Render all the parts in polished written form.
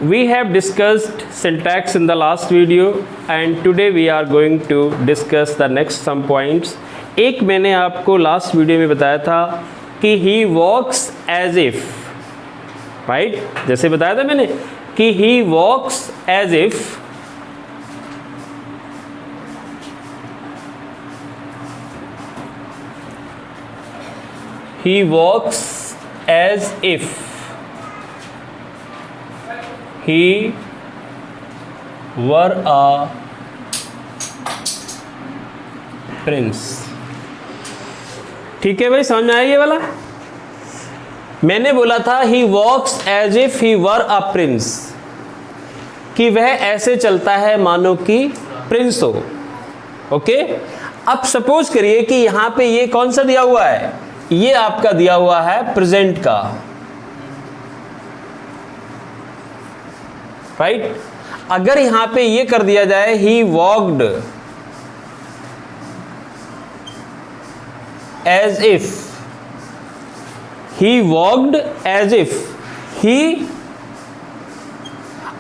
We have discussed syntax in the last video and today we are going to discuss the next some points. एक मैंने आपको last video में बताया था कि he walks as if, right? जैसे बताया था मैंने कि he walks as if he walks as if he were a prince. ठीक है भाई, समझ में आया ये वाला? मैंने बोला था he walks as if he were a prince, कि वह ऐसे चलता है मानो कि प्रिंस हो. ओके, अब सपोज करिए कि यहां पे ये कौन सा दिया हुआ है, ये आपका दिया हुआ है प्रेजेंट का, राइट? अगर यहां पे ये कर दिया जाए he walked as if, he walked as if he,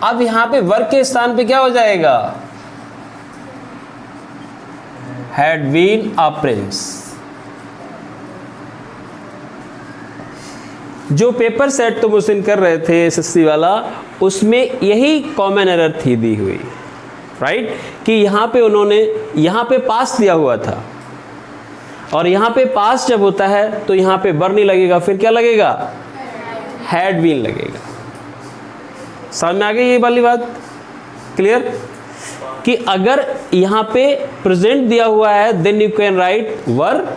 अब यहां पे वर्क के स्थान पे क्या हो जाएगा, हैड बीन अ प्रिंस. जो पेपर सेट तुम उस दिन कर रहे थे एसएससी वाला, उसमें यही कॉमन एरर थी दी हुई, राइट? कि यहाँ पे उन्होंने यहाँ पे पास दिया हुआ था और यहाँ पे पास जब होता है तो यहाँ पे बर नहीं लगेगा, फिर क्या लगेगा, हैड बीन लगेगा. समझ में आ गई ये वाली बात? क्लियर? कि अगर यहाँ पे प्रेजेंट दिया हुआ है then you can write were,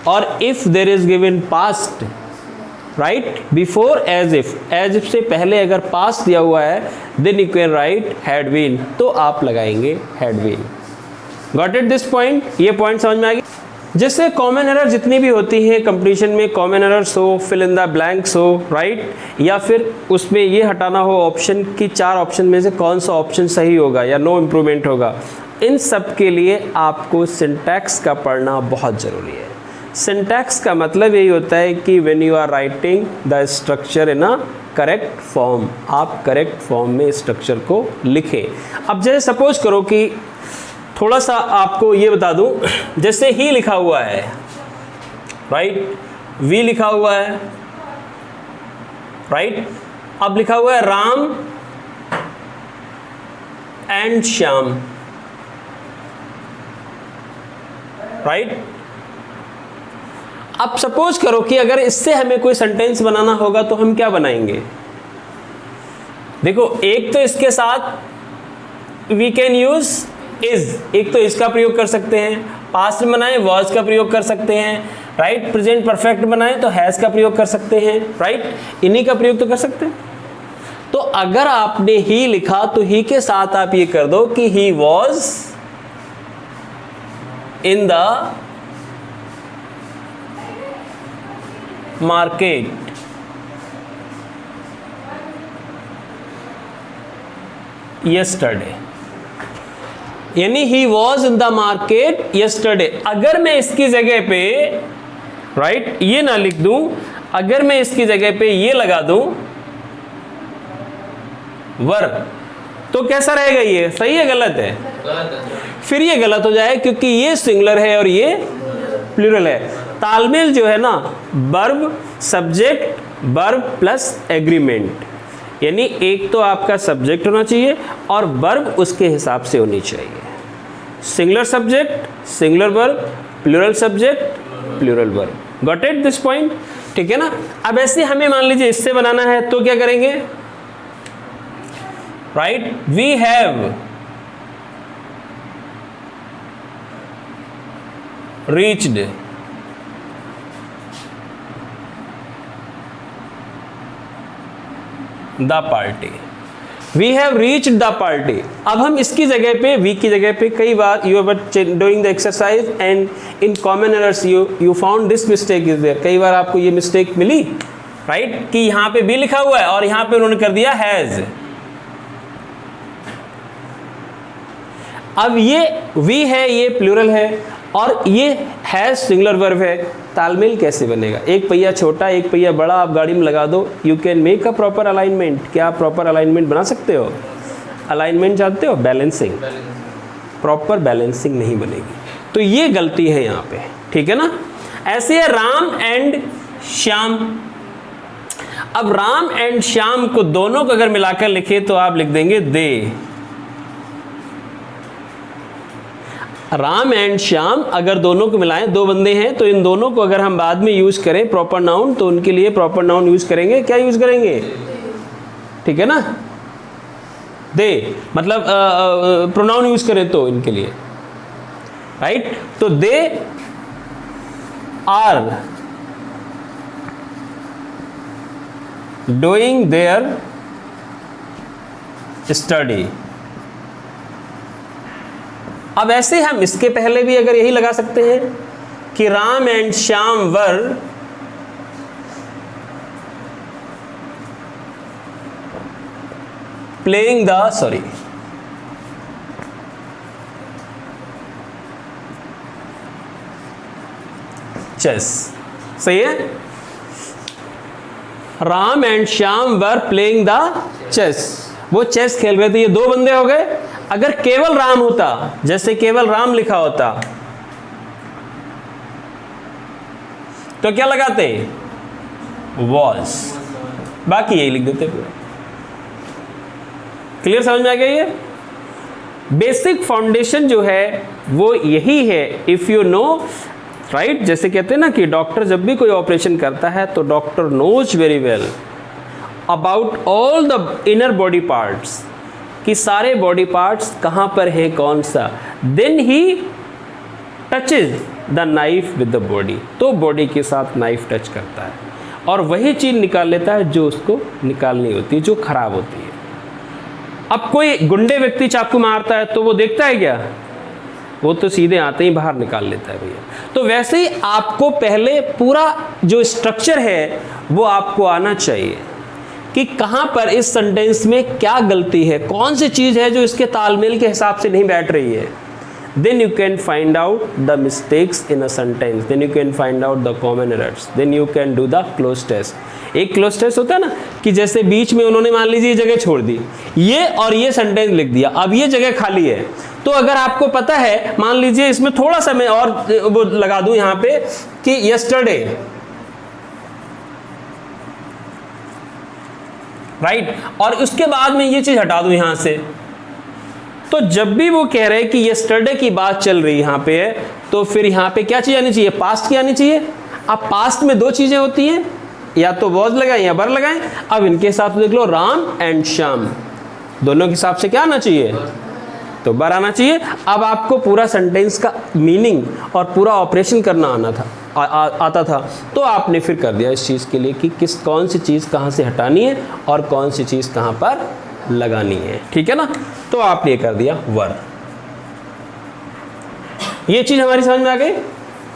और if there is given past right before as if से पहले अगर पास दिया हुआ है then you can write had been, तो आप लगाएंगे had been. Got it this point? ये पॉइंट समझ में आ गया? जैसे कॉमन एरर जितनी भी होती है कंपटीशन में, कॉमन एरर्स हो, फिल इन द ब्लैंक्स हो, राइट? या फिर उसमें ये हटाना हो ऑप्शन की, 4 ऑप्शन में से कौन सा ऑप्शन सही होगा या नो इम्प्रूवमेंट होगा, इन सब के लिए आपको सिंटैक्स का पढ़ना बहुत ज़रूरी है. सिंटैक्स का मतलब यही होता है कि when you are writing the structure in a correct form, आप करेक्ट फॉर्म में स्ट्रक्चर को लिखें. अब जैसे सपोज करो कि थोड़ा सा आपको ये बता दूं, जैसे ही लिखा हुआ है, राइट? वी लिखा हुआ है, राइट? अब लिखा हुआ है राम एंड श्याम, राइट? अब सपोज करो कि अगर इससे हमें कोई सेंटेंस बनाना होगा तो हम क्या बनाएंगे? देखो, एक तो इसके साथ वी कैन यूज इज, एक तो इसका प्रयोग कर सकते हैं, पास्ट में बनाए वॉज का प्रयोग कर सकते हैं, राइट? प्रेजेंट परफेक्ट बनाए तो हैज का प्रयोग कर सकते हैं, राइट? इन्हीं का प्रयोग तो कर सकते हैं. तो अगर आपने ही लिखा तो ही के साथ आप ये कर दो कि he was in the market yesterday, यानी he was in the market yesterday. अगर मैं इसकी जगह पे राइट ये ना लिख दूं, अगर मैं इसकी जगह पे ये लगा दूं वर, तो कैसा रहेगा? ये सही है गलत है? फिर ये गलत हो जाए क्योंकि ये सिंगुलर है और ये प्लूरल है. तालमेल जो है ना, verb subject verb plus agreement, यानी एक तो आपका सब्जेक्ट होना चाहिए और वर्ब उसके हिसाब से होनी चाहिए. Singular subject singular verb, plural subject plural verb. Got it this point? ठीक है ना? अब ऐसे हमें मान लीजिए इससे बनाना है तो क्या करेंगे, right? We have reached the party, we have reached the party. अब हम इसकी जगह पे, वी की जगह पे, कई बार you are doing the exercise and in common errors you found this mistake is there. कई बार आपको ये मिस्टेक मिली, राइट? कि यहाँ पे बी लिखा हुआ है और यहाँ पे उन्होंने कर दिया हैज. अब ये वी है, ये प्लूरल है, और ये है सिंगुलर वर्ब है, तालमेल कैसे बनेगा? एक पहिया छोटा एक पहिया बड़ा आप गाड़ी में लगा दो, you can make a proper alignment. क्या आप प्रॉपर अलाइनमेंट बना सकते हो? अलाइनमेंट जानते हो? बैलेंसिंग, प्रॉपर बैलेंसिंग नहीं बनेगी। तो ये गलती है यहाँ पे, ठीक है ना। ऐसे है राम एंड श्याम। अब राम एंड श्याम को दोनों को अगर मिलाकर लिखे तो आप लिख देंगे दे। राम एंड श्याम अगर दोनों को मिलाएं, दो बंदे हैं, तो इन दोनों को अगर हम बाद में यूज करें प्रॉपर नाउन, तो उनके लिए प्रॉपर नाउन यूज करेंगे। क्या यूज करेंगे? ठीक है ना, दे, मतलब प्रोनाउन यूज करें तो इनके लिए, राइट। तो they are doing their study. अब ऐसे हम इसके पहले भी अगर यही लगा सकते हैं कि Ram and Shyam were playing the chess. सही है, Ram and Shyam were playing the chess. वो चेस खेल रहे थे, ये दो बंदे हो गए। अगर केवल राम होता, जैसे केवल राम लिखा होता, तो क्या लगाते? वॉज, बाकी यही लिख देते पूरा। क्लियर, समझ में आ गया? ये बेसिक फाउंडेशन जो है वो यही है। इफ यू नो, राइट, जैसे कहते हैं ना कि डॉक्टर जब भी कोई ऑपरेशन करता है तो doctor knows very well about all the inner body parts, कि सारे बॉडी पार्ट्स कहाँ पर है, कौन सा। Then he touches the knife with the body, तो बॉडी के साथ नाइफ टच करता है और वही चीज़ निकाल लेता है जो उसको निकालनी होती है, जो खराब होती है। अब कोई गुंडे व्यक्ति चाकू मारता है तो वो देखता है क्या? वो तो सीधे आते ही बाहर निकाल लेता है भैया। तो वैसे ही आपको पहले पूरा जो स्ट्रक्चर है वो आपको आना चाहिए कि कहाँ पर इस सेंटेंस में क्या गलती है, कौन सी चीज़ है जो इसके तालमेल के हिसाब से नहीं बैठ रही है। then you can find out the mistakes in a sentence, then you can find out the common errors, then you can do the cloze test। एक क्लोज टेस्ट होता है ना कि जैसे बीच में उन्होंने मान लीजिए जगह छोड़ दी, ये और ये सेंटेंस लिख दिया, अब ये जगह खाली है, तो अगर आपको पता है, मान लीजिए इसमें थोड़ा सा मैं और वो लगा दूं यहाँ पे कि yesterday, राइट, और उसके बाद में ये चीज हटा दूं यहां से, तो जब भी वो कह रहे हैं कि yesterday की बात चल रही यहां पे है, तो फिर यहां पे क्या चीज आनी चाहिए? पास्ट की आनी चाहिए। अब पास्ट में दो चीजें होती हैं, या तो वॉज लगाएं या वर लगाएं। अब इनके हिसाब से देख लो, राम एंड श्याम दोनों के हिसाब से क्या आना चाहिए? तो वर आना चाहिए। अब आपको पूरा सेंटेंस का मीनिंग और पूरा ऑपरेशन करना आना था, आता था, तो आपने फिर कर दिया इस चीज़ के लिए कि कौन सी चीज़ कहाँ से हटानी है और कौन सी चीज़ कहाँ पर लगानी है। ठीक है ना, तो आपने कर दिया वर। ये चीज़ हमारी समझ में आ गई।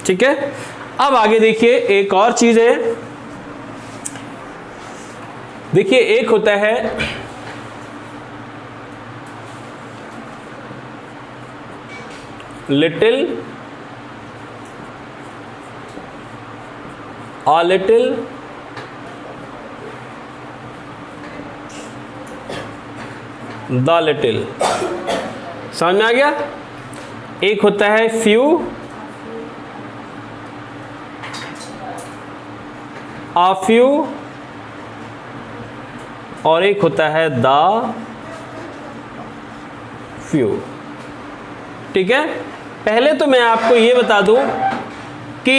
ठीक है, अब आगे देखिए, एक और चीज़ है। देखिए, एक होता है little, a little, the little। समझ में आ गया? एक होता है few, a few, और एक होता है the few। ठीक है, पहले तो मैं आपको ये बता दूं कि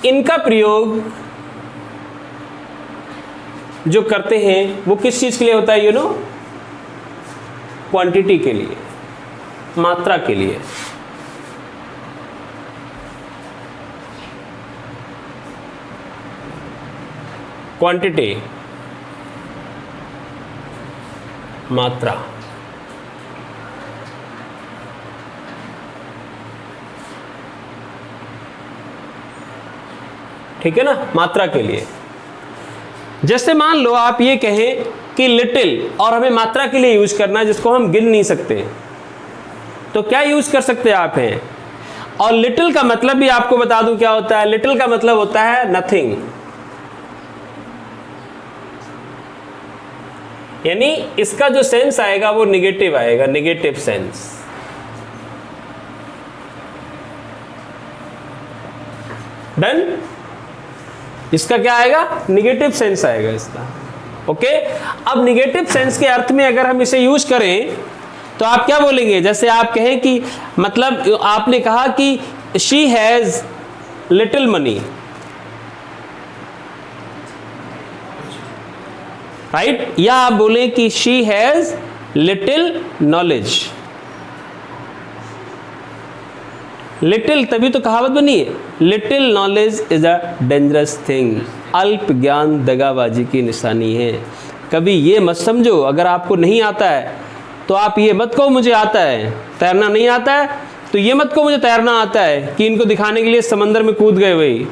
इनका प्रयोग जो करते हैं वो किस चीज के लिए होता है? यू नो, क्वांटिटी के लिए, मात्रा के लिए। क्वांटिटी, मात्रा। ठीक है ना, मात्रा के लिए। जैसे मान लो आप ये कहें कि लिटिल, और हमें मात्रा के लिए यूज करना है जिसको हम गिन नहीं सकते, तो क्या यूज कर सकते आप हैं। और लिटिल का मतलब भी आपको बता दूं क्या होता है। लिटिल का मतलब होता है नथिंग, यानी इसका जो सेंस आएगा वो निगेटिव आएगा, निगेटिव सेंस। डन। इसका क्या आएगा, निगेटिव सेंस आएगा इसका। ओके, अब निगेटिव सेंस के अर्थ में अगर हम इसे यूज करें तो आप क्या बोलेंगे। जैसे आप कहें कि मतलब आपने कहा कि she has little money, right, या आप बोलें कि she has little knowledge. Little तभी तो कहावत बनी है, little knowledge is a dangerous thing. अल्प ज्ञान दगाबाजी की निशानी है। कभी ये मत समझो अगर आपको नहीं आता है तो आप ये मत कहो मुझे आता है। तैरना नहीं आता है तो ये मत कहो मुझे तैरना आता है कि इनको दिखाने के लिए समंदर में कूद गए वही,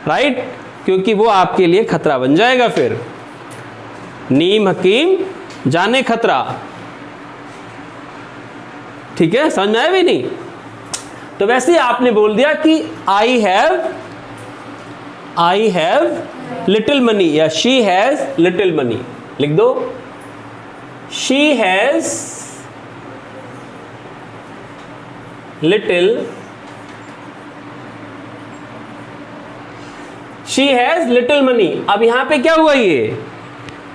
राइट, क्योंकि वो आपके लिए खतरा बन जाएगा। फिर नीम हकीम जाने खतरा, ठीक है, समझ में आया भी नहीं। तो वैसे ही आपने बोल दिया कि आई हैव लिटिल मनी या शी हैज लिटिल मनी, लिख दो शी हैज लिटिल मनी। अब यहां पे क्या हुआ, ये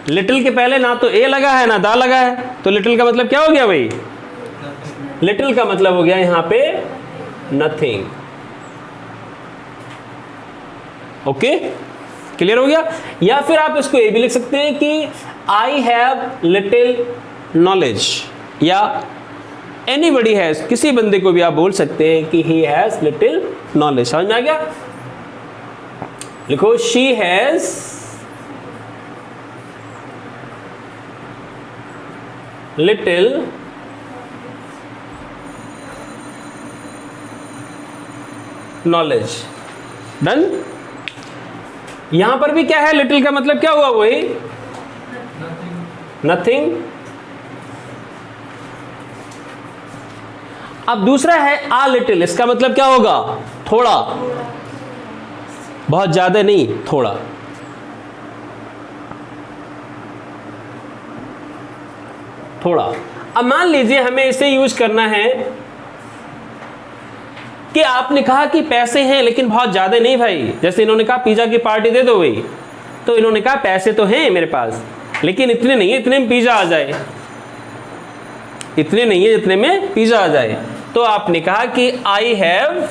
लिटिल के पहले ना तो ए लगा है ना दा लगा है, तो लिटिल का मतलब क्या हो गया भाई, लिटिल का मतलब हो गया यहां पे नथिंग। ओके, क्लियर हो गया। या फिर आप इसको ये भी लिख सकते हैं कि आई हैव लिटिल नॉलेज, या एनीबडी हैज, किसी बंदे को भी आप बोल सकते हैं कि ही हैज लिटिल नॉलेज। समझ में आ गया। लिखो she has little knowledge. Done. यहां पर भी क्या है, लिटिल का मतलब क्या हुआ, वही नथिंग। अब दूसरा है आ लिटिल, इसका मतलब क्या होगा, थोड़ा, बहुत ज्यादा नहीं, थोड़ा। थोड़ा। अब मान लीजिए हमें इसे यूज करना है कि आपने कहा कि पैसे हैं लेकिन बहुत ज्यादा नहीं भाई। जैसे इन्होंने कहा पिज्जा की पार्टी दे दो भाई, तो इन्होंने कहा पैसे तो हैं मेरे पास लेकिन इतने नहीं है इतने में पिज्जा आ जाए, इतने नहीं है जितने में पिज्जा आ जाए। तो आपने कहा कि I have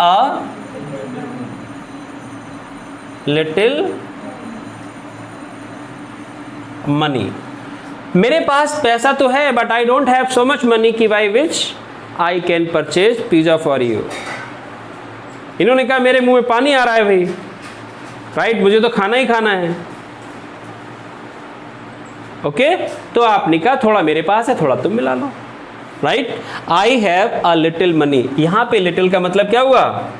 a little money. मेरे पास पैसा तो है but I don't have so much money कि by which I can purchase pizza for you. इन्होंने कहा मेरे मुंह में पानी आ रहा है भाई, राइट, मुझे तो खाना ही खाना है। ओके, तो आपने कहा थोड़ा मेरे पास है थोड़ा तुम मिला लो, right. I have a little money, यहां पे लिटिल का मतलब क्या हुआ,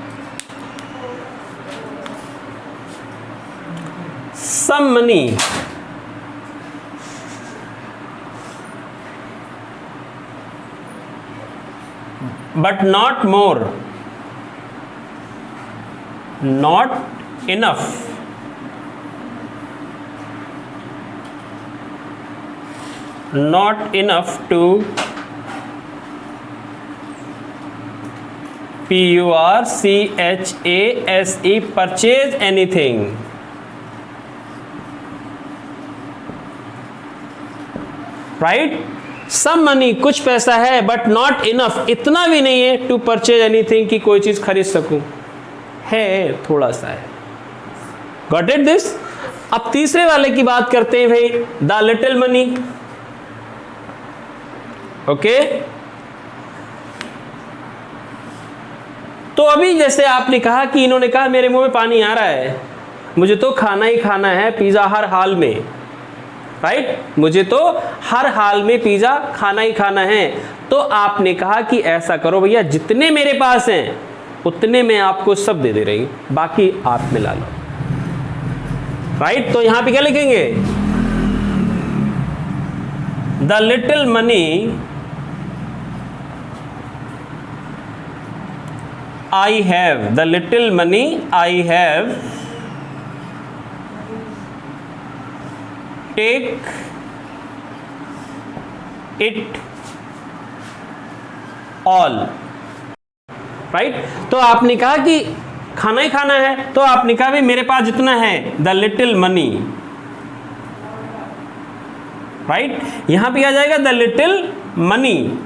some money. But not more, not enough, not enough to purchase purchase anything, right। some money कुछ पैसा है but not enough इतना भी नहीं है to purchase anything कि कोई चीज खरीद सकूं, है थोड़ा सा है। got it this। अब तीसरे वाले की बात करते हैं भाई, the little money। ओके, तो अभी जैसे आपने कहा कि इन्होंने कहा मेरे मुंह में पानी आ रहा है, मुझे तो खाना ही खाना है पिज्जा हर हाल में, राइट, मुझे तो हर हाल में पिज्जा खाना ही खाना है। तो आपने कहा कि ऐसा करो भैया जितने मेरे पास हैं उतने मैं आपको सब दे रही हूं, बाकी आप मिला लो, राइट। तो यहां पे क्या लिखेंगे, the little money I have, the little money I have, take it all, right. तो आपने कहा कि खाना ही खाना है, तो आपने कहा भाई मेरे पास जितना है द लिटिल मनी, राइट। यहां पे आ जाएगा द लिटिल मनी,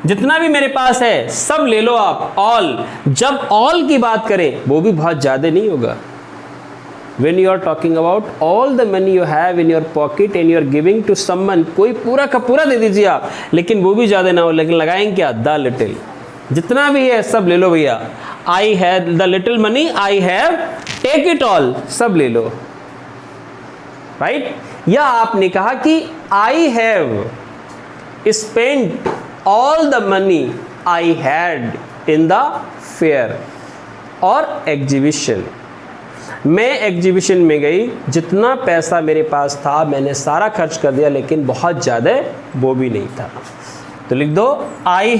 जितना भी मेरे पास है सब ले लो आप, ऑल। जब ऑल की बात करें वो भी बहुत ज्यादा नहीं होगा। When you are talking about all the money you have in your pocket and you are giving to someone, कोई पूरा का पूरा दे दीजिए आप, लेकिन वो भी ज्यादा ना हो, लेकिन लगाएंगे क्या, द लिटिल, जितना भी है सब ले लो भैया। I have the little money I have, take it all, सब ले लो, राइट। या आपने कहा कि I have spent all the money I had in the fair और एग्जीबिशन, मैं एग्जीबिशन में गई, जितना पैसा मेरे पास था मैंने सारा खर्च कर दिया, लेकिन बहुत ज़्यादा वो भी नहीं था। तो लिख दो आई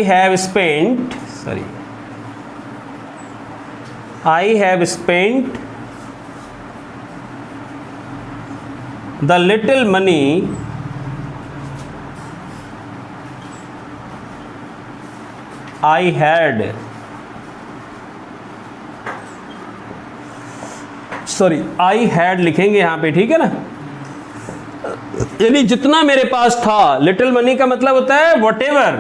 have spent, sorry, I have spent the little money I had, sorry I had लिखेंगे यहां पे, ठीक है ना। यानी जितना मेरे पास था, लिटिल मनी का मतलब होता है whatever,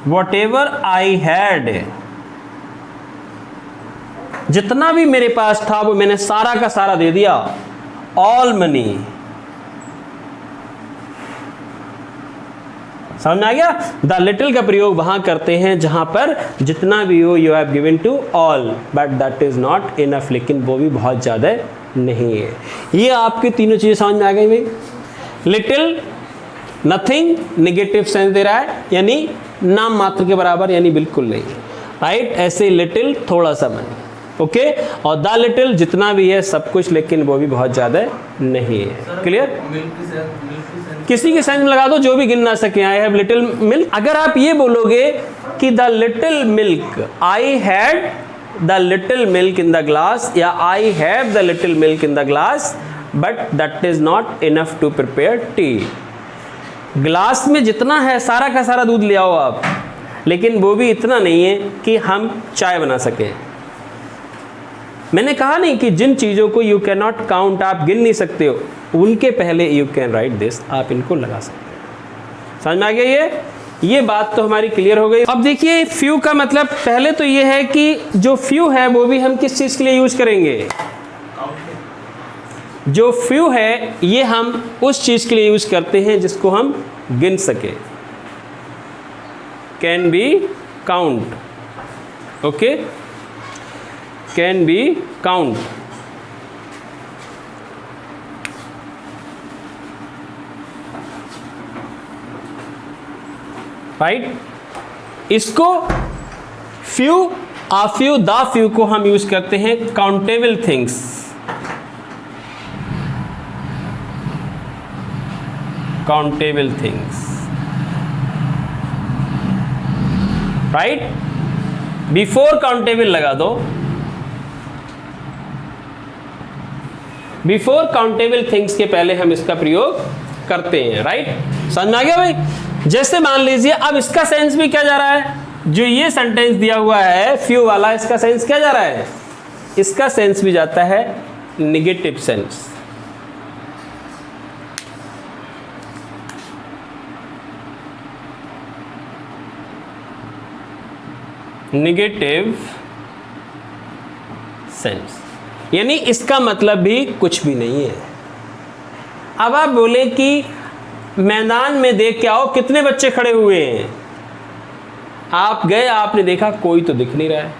whatever I had, जितना भी मेरे पास था वो मैंने सारा का सारा दे दिया, ऑल मनी। समझ में आ गया। द लिटिल का प्रयोग वहां करते हैं जहां पर जितना भी हो, you have given to all, but that is not enough, लेकिन वो भी बहुत ज्यादा नहीं है। ये आपकी तीनों चीजें समझ में आ गई भाई। Little, nothing, negative sense they रहा है, यानी नाम मात्र के बराबर, यानी बिल्कुल नहीं, राइट। ऐसे लिटिल थोड़ा सा मनी, ओके। और द लिटिल जितना भी है सब कुछ, लेकिन वो भी बहुत ज्यादा नहीं है। क्लियर। किसी के सेंस में लगा दो जो भी गिन ना सके। I have little milk. अगर आप ये बोलोगे कि the little milk, I had the little milk in the glass, या I have the little milk in the glass, but that is not enough to prepare tea. Glass में जितना है सारा का सारा दूध ले आओ आप, लेकिन वो भी इतना नहीं है कि हम चाय बना सकें। मैंने कहा नहीं कि जिन चीज़ों को यू कैन नॉट काउंट, आप गिन नहीं सकते हो, उनके पहले यू कैन राइट दिस, आप इनको लगा सकते हो। समझ में आ गया ये बात तो हमारी क्लियर हो गई। अब देखिए फ्यू का मतलब पहले तो ये है कि जो फ्यू है वो भी हम किस चीज़ के लिए यूज़ करेंगे। जो फ्यू है ये हम उस चीज़ के लिए यूज़ करते हैं जिसको हम गिन सके, can be count, okay, can be count. Right. इसको few, a few, the few को हम यूज करते हैं countable things, countable things, right. Before countable लगा दो, बिफोर काउंटेबल थिंग्स के पहले हम इसका प्रयोग करते हैं, राइट। समझ में आ गया भाई। जैसे मान लीजिए अब इसका सेंस भी क्या जा रहा है, जो ये सेंटेंस दिया हुआ है फ्यू वाला, इसका सेंस क्या जा रहा है, इसका सेंस भी जाता है निगेटिव सेंस। निगेटिव सेंस, यानी इसका मतलब भी कुछ भी नहीं है। अब आप बोले कि मैदान में देख के आओ कितने बच्चे खड़े हुए हैं, आप गए, आपने देखा कोई तो दिख नहीं रहा है,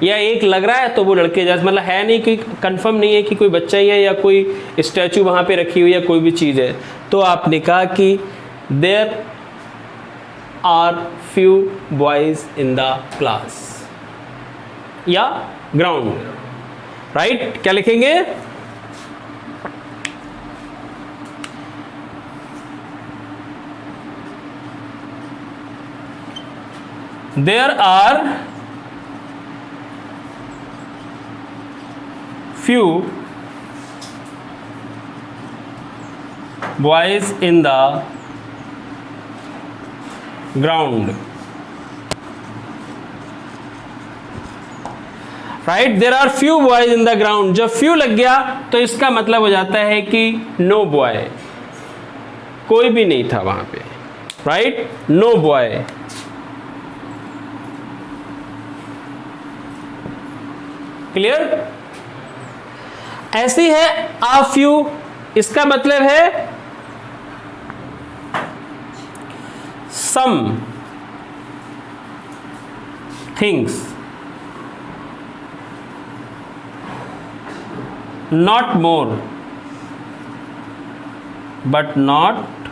या एक लग रहा है तो वो लड़के जैसे, मतलब है नहीं, कोई कंफर्म नहीं है कि कोई बच्चा ही है या कोई स्टैचू वहाँ पे रखी हुई है, कोई भी चीज़ है। तो आपने कहा कि there are few boys in the class या ग्राउंड, राइट? क्या लिखेंगे? There are few boys in the ground, right? There are few boys in the ground. जब फ्यू लग गया तो इसका मतलब हो जाता है कि नो बॉय, कोई भी नहीं था वहां पे, राइट? No boy. क्लियर? ऐसी है आ फ्यू, इसका मतलब है some things, not more but not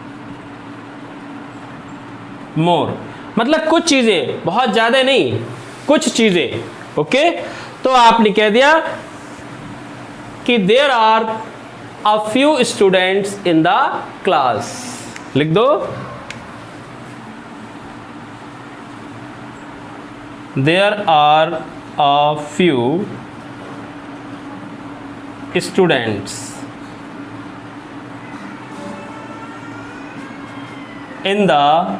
more, मतलब कुछ चीजें, बहुत ज्यादा नहीं, कुछ चीजें। ओके, तो आपने कह दिया कि there are a few students in the class. लिख दो, there are a few students in the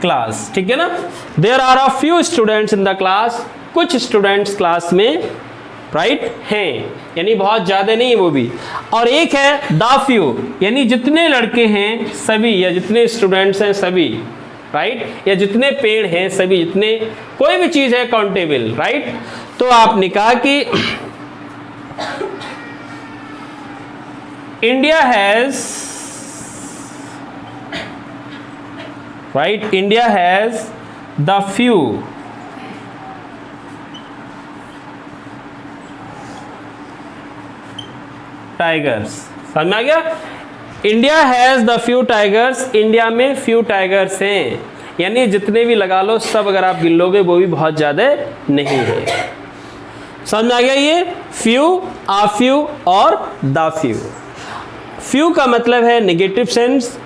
class. ठीक है ना? There are a few students in the class, कुछ स्टूडेंट्स क्लास में, राइट, हैं, यानी बहुत ज्यादा नहीं वो भी। और एक है द फ्यू, यानी जितने लड़के हैं सभी, या जितने स्टूडेंट्स हैं सभी, राइट, या जितने पेड़ हैं सभी, जितने कोई भी चीज है काउंटेबल, राइट? तो आपने कहा कि India has, right, India has the few tigers। समझ में आ गया? India has the few tigers, India में फ्यू टाइगर्स हैं, यानी जितने भी लगा लो सब अगर आप गिन लोगे वो भी बहुत ज्यादा नहीं है। समझ में आ गया? ये फ्यू, आ फ्यू और द फ्यू। फ्यू का मतलब है नेगेटिव सेंस,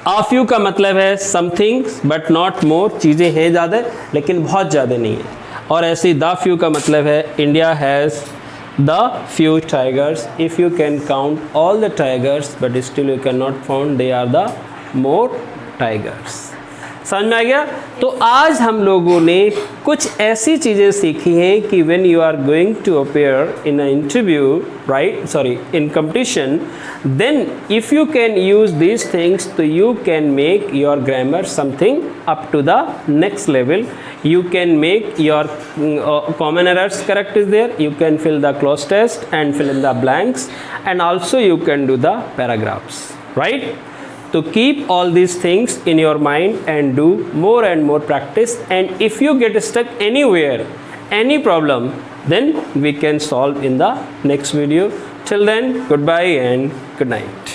आ फ्यू का मतलब है समथिंग्स बट नॉट मोर, चीज़ें हैं ज़्यादा लेकिन बहुत ज़्यादा नहीं है। और ऐसे ही द फ्यू का मतलब है India has the few tigers, if you can count all the tigers but still you can not found they are the more tigers. समझ में आ गया? तो आज हम लोगों ने कुछ ऐसी चीज़ें सीखी हैं कि when you are going to appear in a interview, right, sorry, in competition, then if you can use these things, so you can make your grammar something up to the next level. You can make your common errors correct is there, you can fill the clause test and fill in the blanks, and also you can do the paragraphs, right? So keep all these things in your mind and do more and more practice, and if you get stuck anywhere, any problem, then we can solve in the next video. Till then, goodbye and good night.